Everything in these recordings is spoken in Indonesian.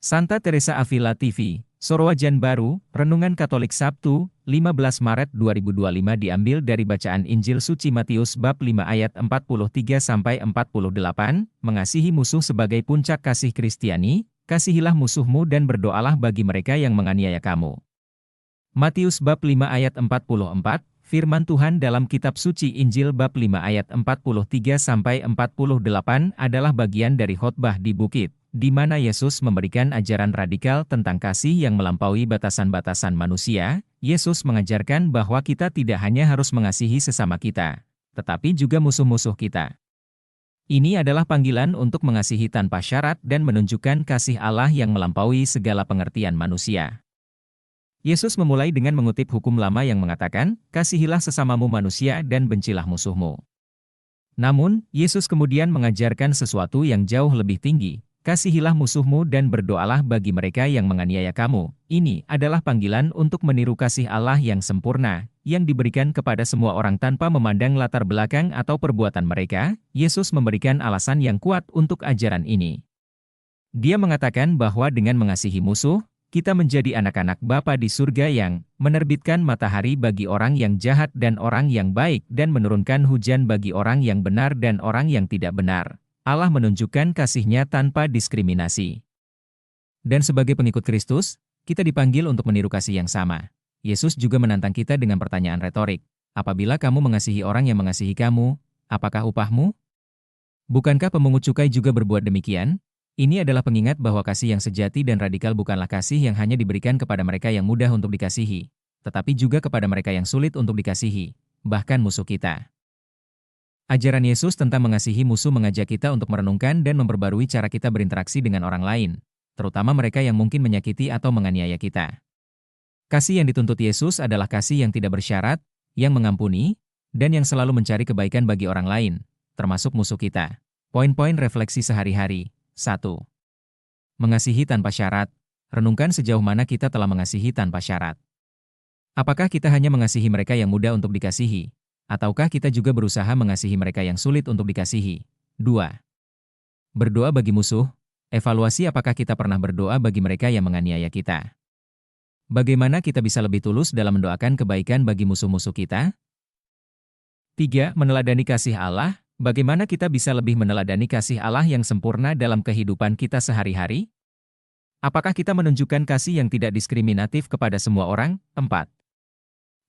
Santa Teresa Avila TV, Sorowajan Baru, Renungan Katolik Sabtu, 15 Maret 2025 diambil dari bacaan Injil Suci Matius bab 5 ayat 43-48, mengasihi musuh sebagai puncak kasih Kristiani, kasihilah musuhmu dan berdoalah bagi mereka yang menganiaya kamu. Matius bab 5 ayat 44, firman Tuhan dalam kitab suci Injil bab 5 ayat 43-48 adalah bagian dari khotbah di bukit, di mana Yesus memberikan ajaran radikal tentang kasih yang melampaui batasan-batasan manusia. Yesus mengajarkan bahwa kita tidak hanya harus mengasihi sesama kita, tetapi juga musuh-musuh kita. Ini adalah panggilan untuk mengasihi tanpa syarat dan menunjukkan kasih Allah yang melampaui segala pengertian manusia. Yesus memulai dengan mengutip hukum lama yang mengatakan, kasihilah sesamamu manusia dan bencilah musuhmu. Namun, Yesus kemudian mengajarkan sesuatu yang jauh lebih tinggi, kasihilah musuhmu dan berdoalah bagi mereka yang menganiaya kamu. Ini adalah panggilan untuk meniru kasih Allah yang sempurna, yang diberikan kepada semua orang tanpa memandang latar belakang atau perbuatan mereka. Yesus memberikan alasan yang kuat untuk ajaran ini. Dia mengatakan bahwa dengan mengasihi musuh, kita menjadi anak-anak Bapa di surga yang menerbitkan matahari bagi orang yang jahat dan orang yang baik dan menurunkan hujan bagi orang yang benar dan orang yang tidak benar. Allah menunjukkan kasih-Nya tanpa diskriminasi. Dan sebagai pengikut Kristus, kita dipanggil untuk meniru kasih yang sama. Yesus juga menantang kita dengan pertanyaan retorik. Apabila kamu mengasihi orang yang mengasihi kamu, apakah upahmu? Bukankah pemungut cukai juga berbuat demikian? Ini adalah pengingat bahwa kasih yang sejati dan radikal bukanlah kasih yang hanya diberikan kepada mereka yang mudah untuk dikasihi, tetapi juga kepada mereka yang sulit untuk dikasihi, bahkan musuh kita. Ajaran Yesus tentang mengasihi musuh mengajak kita untuk merenungkan dan memperbarui cara kita berinteraksi dengan orang lain, terutama mereka yang mungkin menyakiti atau menganiaya kita. Kasih yang dituntut Yesus adalah kasih yang tidak bersyarat, yang mengampuni, dan yang selalu mencari kebaikan bagi orang lain, termasuk musuh kita. Poin-poin refleksi sehari-hari. 1. Mengasihi tanpa syarat. Renungkan sejauh mana kita telah mengasihi tanpa syarat. Apakah kita hanya mengasihi mereka yang mudah untuk dikasihi? Ataukah kita juga berusaha mengasihi mereka yang sulit untuk dikasihi? 2. Berdoa bagi musuh. Evaluasi apakah kita pernah berdoa bagi mereka yang menganiaya kita. Bagaimana kita bisa lebih tulus dalam mendoakan kebaikan bagi musuh-musuh kita? 3. Meneladani kasih Allah. Bagaimana kita bisa lebih meneladani kasih Allah yang sempurna dalam kehidupan kita sehari-hari? Apakah kita menunjukkan kasih yang tidak diskriminatif kepada semua orang? 4.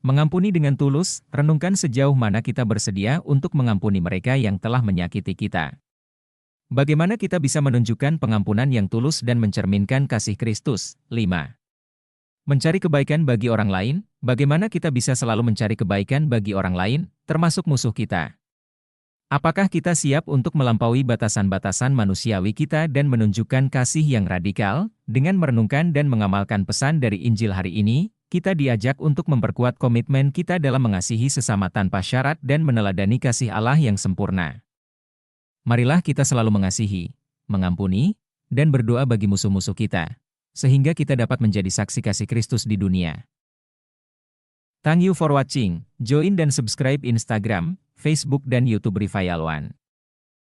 Mengampuni dengan tulus. Renungkan sejauh mana kita bersedia untuk mengampuni mereka yang telah menyakiti kita. Bagaimana kita bisa menunjukkan pengampunan yang tulus dan mencerminkan kasih Kristus? 5. Mencari kebaikan bagi orang lain. Bagaimana kita bisa selalu mencari kebaikan bagi orang lain, termasuk musuh kita? Apakah kita siap untuk melampaui batasan-batasan manusiawi kita dan menunjukkan kasih yang radikal? Dengan merenungkan dan mengamalkan pesan dari Injil hari ini, kita diajak untuk memperkuat komitmen kita dalam mengasihi sesama tanpa syarat dan meneladani kasih Allah yang sempurna. Marilah kita selalu mengasihi, mengampuni, dan berdoa bagi musuh-musuh kita, sehingga kita dapat menjadi saksi kasih Kristus di dunia. Thank you for watching. Join dan subscribe Instagram, Facebook dan YouTube Revival One.